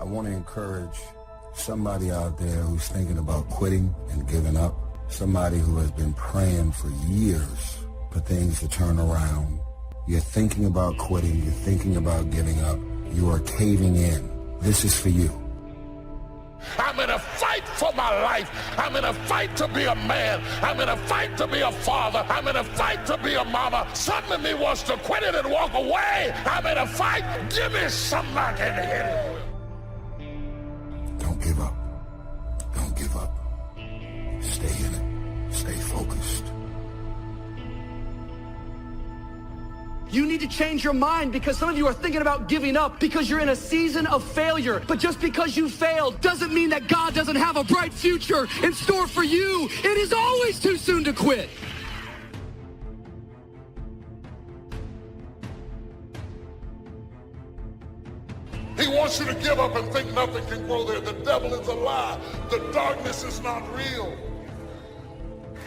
want to encourage somebody out there who's thinking about quitting and giving up, somebody who has been praying for years for things to turn around. You're thinking about quitting, you're thinking about giving up, you are caving in. This is for you. I'm in a fight for my life. I'm in a fight to be a man. I'm in a fight to be a father. I'm in a fight to be a mama. Some of me wants to quit it and walk away. I'm in a fight. Give me somebody in here. Don't give up. Don't give up. Stay in it. Stay focused. You need to change your mind because some of you are thinking about giving up because you're in a season of failure. But just because you failed doesn't mean that God doesn't have a bright future in store for you. It is always too soon to quit. He wants you to give up and think nothing can grow there. The devil is a lie. The darkness is not real.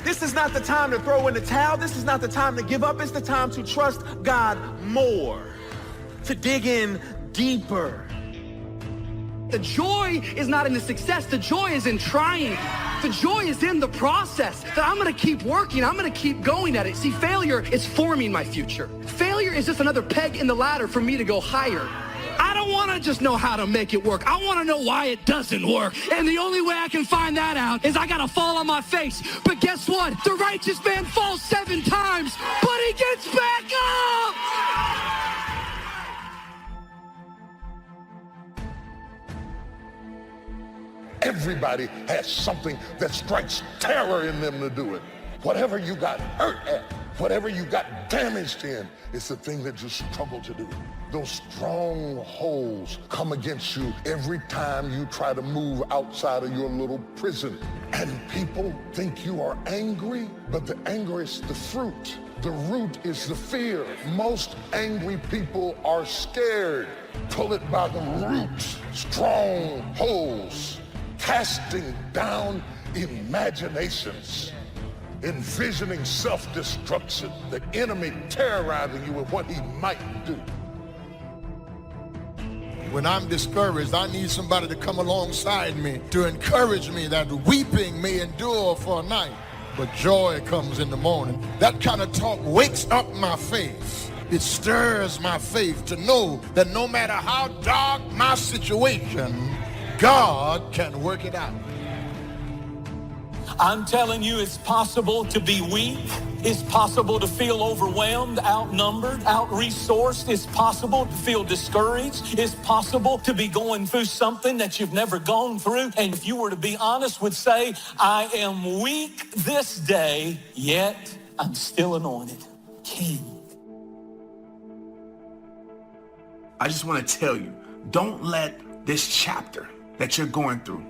This is not the time to throw in the towel. This is not the time to give up. It's the time to trust God more, to dig in deeper. The joy is not in the success. The joy is in trying. The joy is in the process. That I'm going to keep working. I'm going to keep going at it. See, failure is forming my future. Failure is just another peg in the ladder for me to go higher. I don't want to just know how to make it work. I want to know why it doesn't work. And the only way I can find that out is I got to fall on my face. But guess what? The righteous man falls 7 times, but he gets back up. Everybody has something that strikes terror in them to do it. Whatever you got hurt at, whatever you got damaged in, it's the thing that you struggle to do. Those strongholds come against you every time you try to move outside of your little prison. And people think you are angry, but the anger is the fruit. The root is the fear. Most angry people are scared. Pull it by the root. Strongholds, casting down imaginations, envisioning self-destruction, the enemy terrorizing you with what he might do. When I'm discouraged, I need somebody to come alongside me to encourage me that weeping may endure for a night, but joy comes in the morning. That kind of talk wakes up my faith. It stirs my faith to know that no matter how dark my situation, God can work it out. I'm telling you, it's possible to be weak. It's possible to feel overwhelmed, outnumbered, out-resourced. It's possible to feel discouraged. It's possible to be going through something that you've never gone through. And if you were to be honest, would say, I am weak this day, yet I'm still anointed king. I just want to tell you, don't let this chapter that you're going through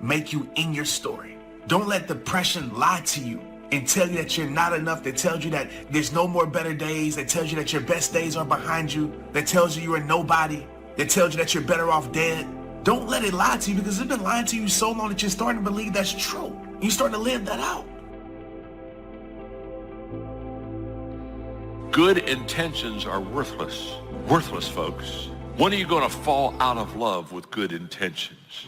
make you in your story. Don't let depression lie to you and tell you that you're not enough, that tells you that there's no more better days, that tells you that your best days are behind you, that tells you you're a nobody, that tells you that you're better off dead. Don't let it lie to you, because it's been lying to you so long that you're starting to believe that's true. You're starting to live that out. Good intentions are worthless. Worthless, folks. When are you going to fall out of love with good intentions?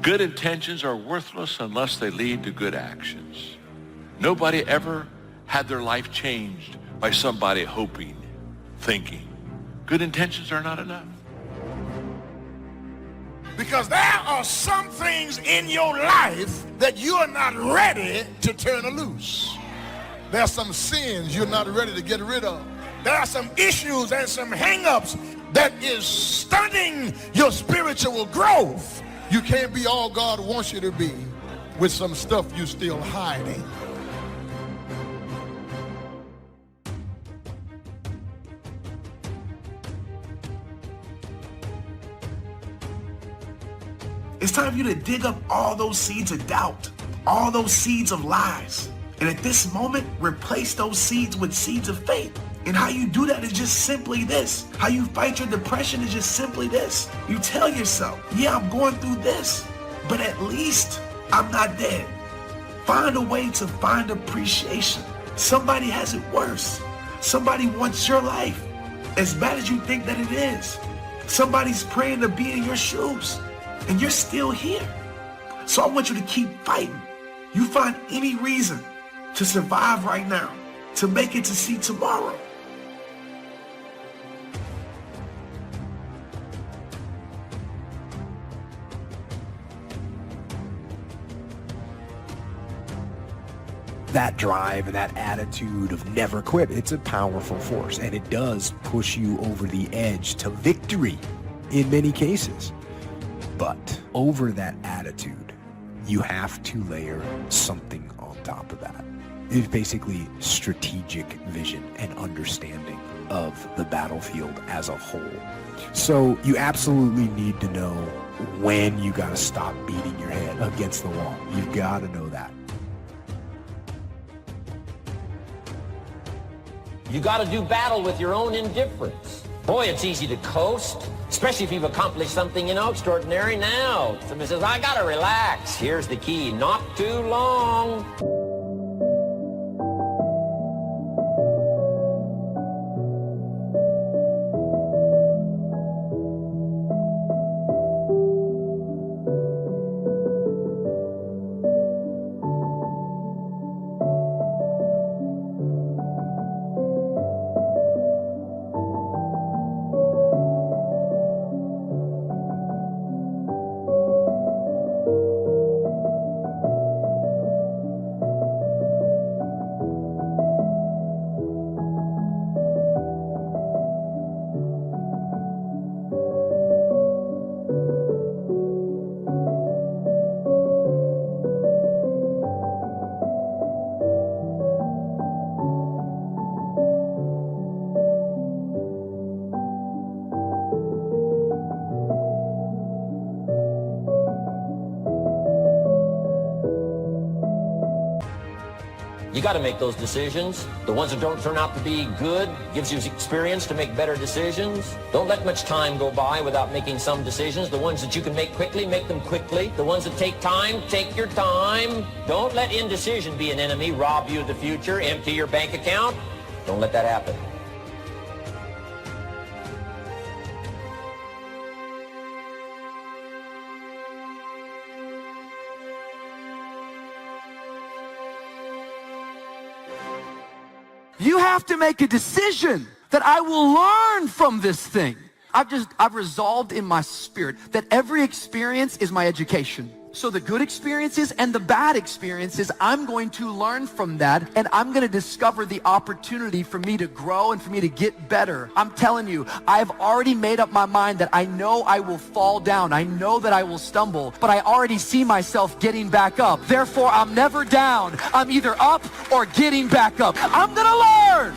Good intentions are worthless unless they lead to good actions. Nobody ever had their life changed by somebody hoping, thinking. Good intentions are not enough. Because there are some things in your life that you are not ready to turn loose. There are some sins you're not ready to get rid of. There are some issues and some hang-ups that is stunting your spiritual growth. You can't be all God wants you to be with some stuff you're still hiding. It's time for you to dig up all those seeds of doubt, all those seeds of lies. And at this moment, replace those seeds with seeds of faith. And how you do that is just simply this. How you fight your depression is just simply this. You tell yourself, yeah, I'm going through this, but at least I'm not dead. Find a way to find appreciation. Somebody has it worse. Somebody wants your life as bad as you think that it is. Somebody's praying to be in your shoes, and you're still here. So I want you to keep fighting. You find any reason to survive right now, to make it to see tomorrow. That drive and that attitude of never quit, it's a powerful force, and it does push you over the edge to victory in many cases. But over that attitude, you have to layer something on top of that. It's basically strategic vision and understanding of the battlefield as a whole. So you absolutely need to know when you got to stop beating your head against the wall. You've got to know that. You got to do battle with your own indifference. Boy, it's easy to coast, especially if you've accomplished something, extraordinary. Now, somebody says, I got to relax. Here's the key, not too long. You got to make those decisions. The ones that don't turn out to be good gives you experience to make better decisions. Don't let much time go by without making some decisions. The ones that you can make quickly, make them quickly. The ones that take time, take your time. Don't let indecision be an enemy, rob you of the future, empty your bank account. Don't let that happen. You have to make a decision that I will learn from this thing. I've resolved in my spirit that every experience is my education. So the good experiences and the bad experiences, I'm going to learn from that, and I'm going to discover the opportunity for me to grow and for me to get better. I'm telling you, I've already made up my mind that I know I will fall down. I know that I will stumble, but I already see myself getting back up. Therefore, I'm never down. I'm either up or getting back up. I'm going to learn.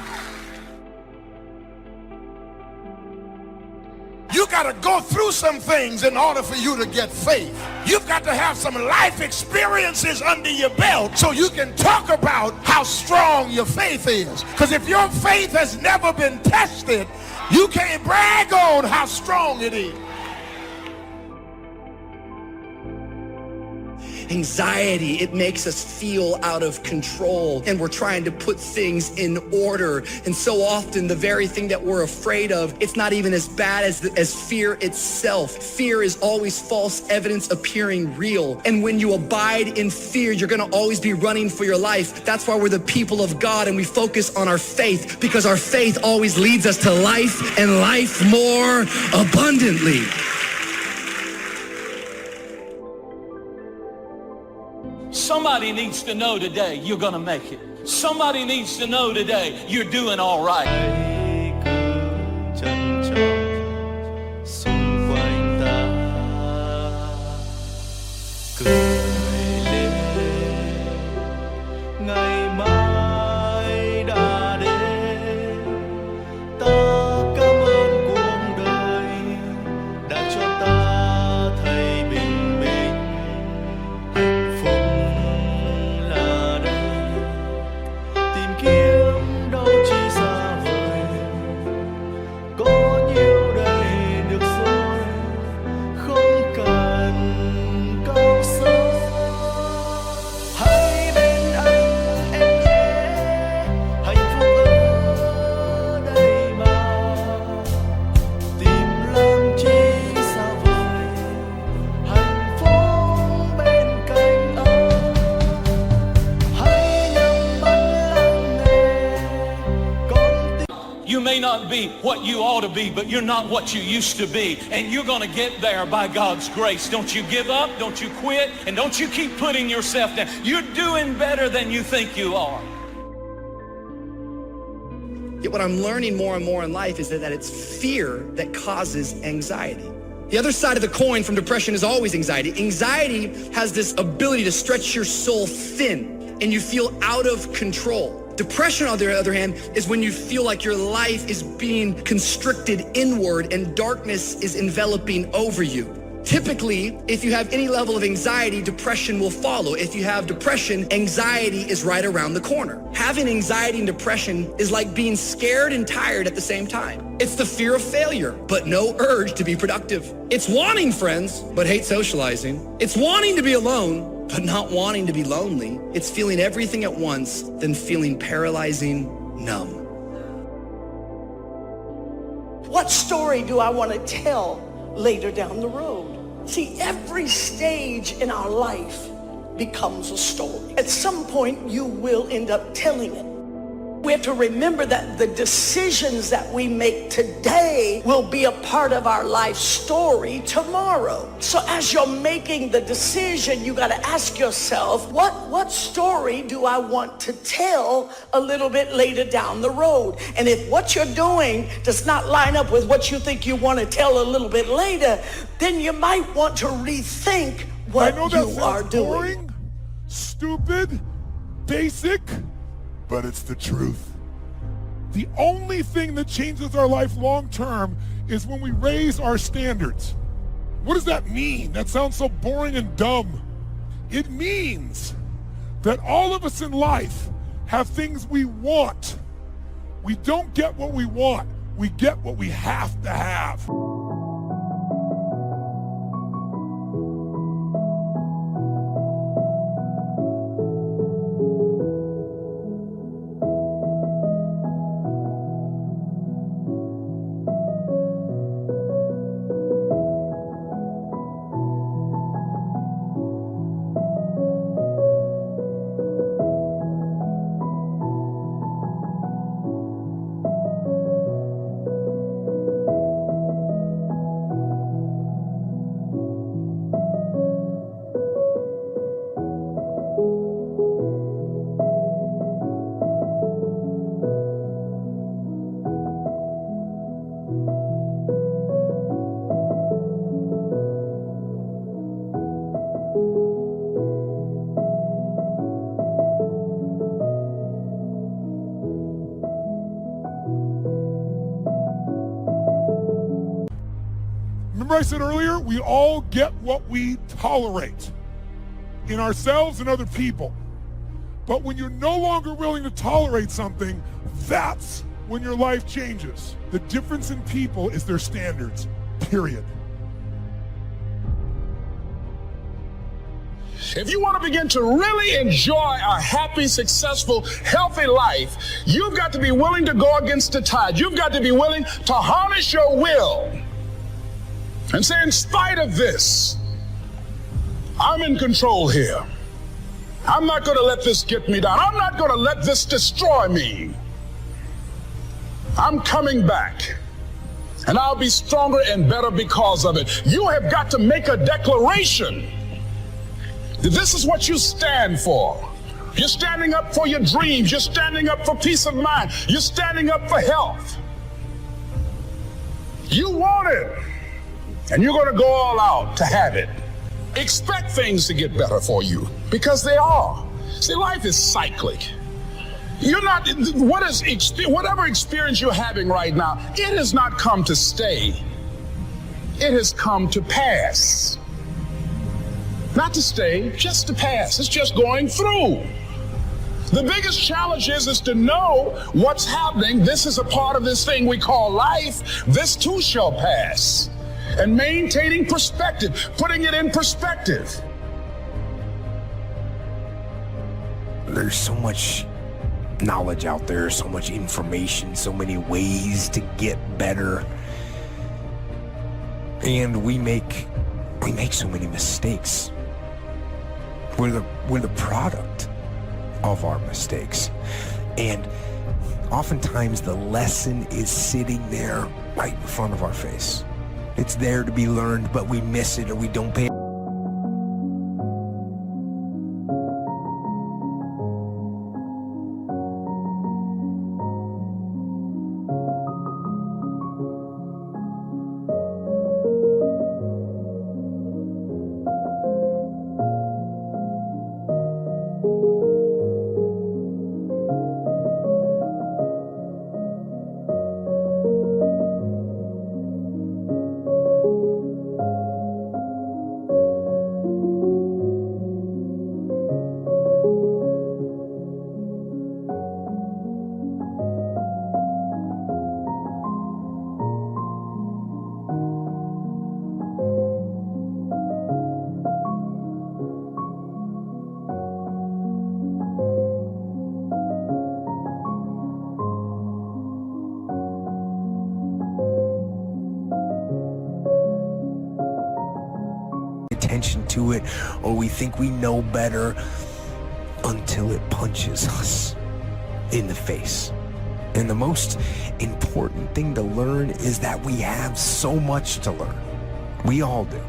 You got to go through some things in order for you to get faith. You've got to have some life experiences under your belt so you can talk about how strong your faith is. Because if your faith has never been tested, you can't brag on how strong it is. Anxiety, it makes us feel out of control, and we're trying to put things in order. And so often the very thing that we're afraid of, it's not even as bad as fear itself. Fear is always false evidence appearing real. And when you abide in fear, you're gonna always be running for your life. That's why we're the people of God, and we focus on our faith, because our faith always leads us to life, and life more abundantly. Somebody needs to know today you're going to make it. Somebody needs to know today you're doing all right. be what you ought to be, but you're not what you used to be. And you're going to get there by God's grace. Don't you give up, don't you quit, and don't you keep putting yourself down. You're doing better than you think you are. Yet what I'm learning more and more in life is that it's fear that causes anxiety. The other side of the coin from depression is always anxiety. Anxiety has this ability to stretch your soul thin and you feel out of control. Depression, on the other hand, is when you feel like your life is being constricted inward and darkness is enveloping over you. Typically, if you have any level of anxiety, depression will follow. If you have depression, anxiety is right around the corner. Having anxiety and depression is like being scared and tired at the same time. It's the fear of failure, but no urge to be productive. It's wanting friends, but hate socializing. It's wanting to be alone, but not wanting to be lonely. It's feeling everything at once, then feeling paralyzing numb. What story do I want to tell later down the road? See, every stage in our life becomes a story. At some point, you will end up telling it. We have to remember that the decisions that we make today will be a part of our life story tomorrow. So as you're making the decision, you got to ask yourself, what story do I want to tell a little bit later down the road? And if what you're doing does not line up with what you think you want to tell a little bit later, then you might want to rethink what you are doing. Boring, stupid, basic, but it's the truth. The only thing that changes our life long term is when we raise our standards. What does that mean? That sounds so boring and dumb. It means that all of us in life have things we want. We don't get what we want. We get what we have to have. Remember I said earlier, we all get what we tolerate in ourselves and other people. But when you're no longer willing to tolerate something, that's when your life changes. The difference in people is their standards, period. If you want to begin to really enjoy a happy, successful, healthy life, you've got to be willing to go against the tide. You've got to be willing to harness your will and say, in spite of this, I'm in control here. I'm not going to let this get me down. I'm not going to let this destroy me. I'm coming back, and I'll be stronger and better because of it. You have got to make a declaration. This is what you stand for. You're standing up for your dreams. You're standing up for peace of mind. You're standing up for health. You want it, and you're going to go all out to have it. Expect things to get better for you, because they are. See, life is cyclic. You're not, whatever experience you're having right now, it has not come to stay. It has come to pass. Not to stay, just to pass. It's just going through. The biggest challenge is to know what's happening. This is a part of this thing we call life. This too shall pass. And maintaining perspective, putting it in perspective. There's so much knowledge out there, so much information, so many ways to get better. And we make so many mistakes. We're the product of our mistakes. And Oftentimes the lesson is sitting there right in front of our face. It's there to be learned, but we miss it or we don't pay. Attention to it, or we think we know better until it punches us in the face. And the most important thing to learn is that we have so much to learn. We all do.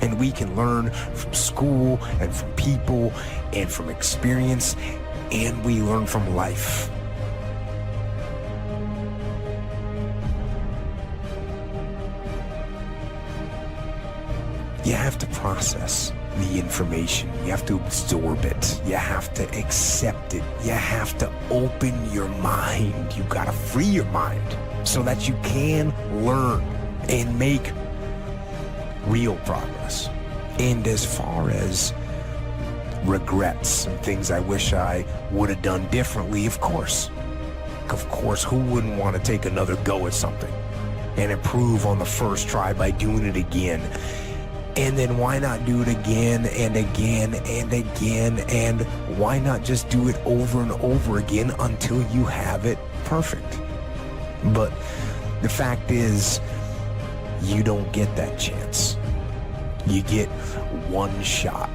And we can learn from school and from people and from experience, and we learn from life. You have to process the information. You have to absorb it. You have to accept it. You have to open your mind. You gotta free your mind so that you can learn and make real progress. And as far as regrets and things I wish I would have done differently, of course, who wouldn't want to take another go at something and improve on the first try by doing it again? And then why not do it again and again and again? And why not just do it over and over again until you have it perfect? But the fact is, you don't get that chance. You get one shot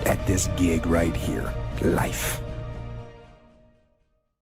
at this gig right here, life.